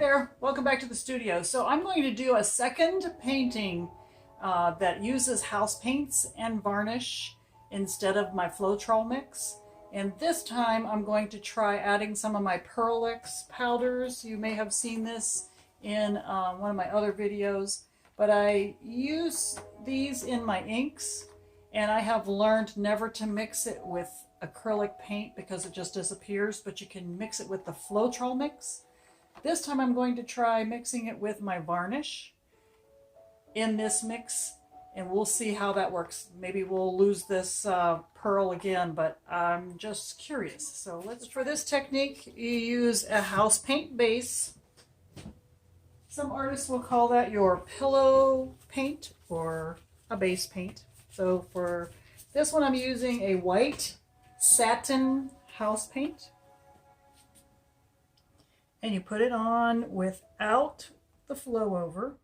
there, welcome back to the studio. So I'm going to do a second painting that uses house paints and varnish instead of my Floetrol mix. And this time I'm going to try adding some of my Acylics powders. You may have seen this in one of my other videos, but I use these in my inks, and I have learned never to mix it with acrylic paint because it just disappears, but you can mix it with the Floetrol mix. This time I'm going to try mixing it with my varnish in this mix, and we'll see how that works. Maybe we'll lose this pearl again, but I'm just curious. So for this technique, you use a house paint base. Some artists will call that your pillow paint or a base paint. So for this one, I'm using a white satin house paint. And you put it on without the flow over.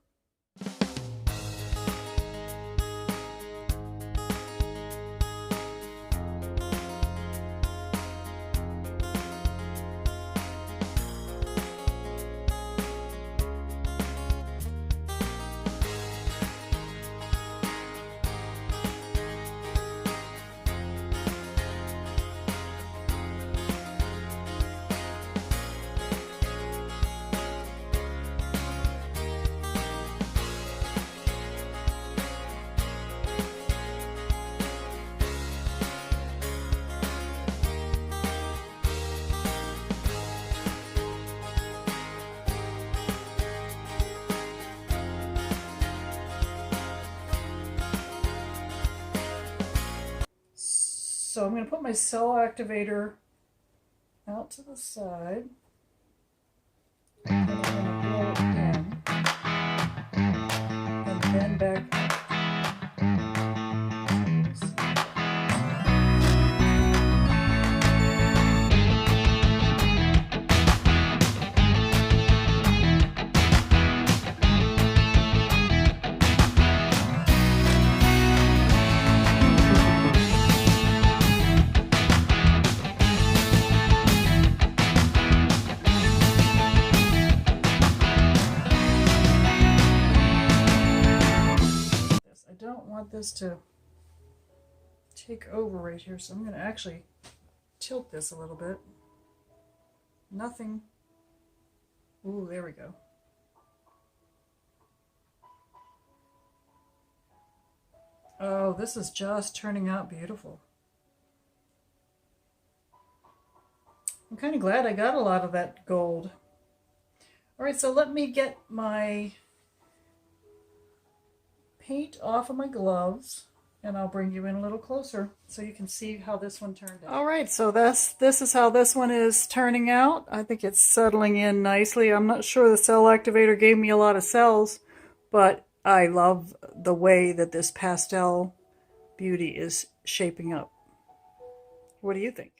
So I'm going to put my cell activator out to the side. And I'm going to blow it in. And then back. This to take over right here, so I'm going to actually tilt this a little bit. Nothing. Ooh, there we go. Oh, this is just turning out beautiful. I'm kind of glad I got a lot of that gold. All right, so let me get my paint off of my gloves, and I'll bring you in a little closer so you can see how this one turned out. All right, so this is how this one is turning out. I think it's settling in nicely. I'm not sure the cell activator gave me a lot of cells, but I love the way that this pastel beauty is shaping up. What do you think?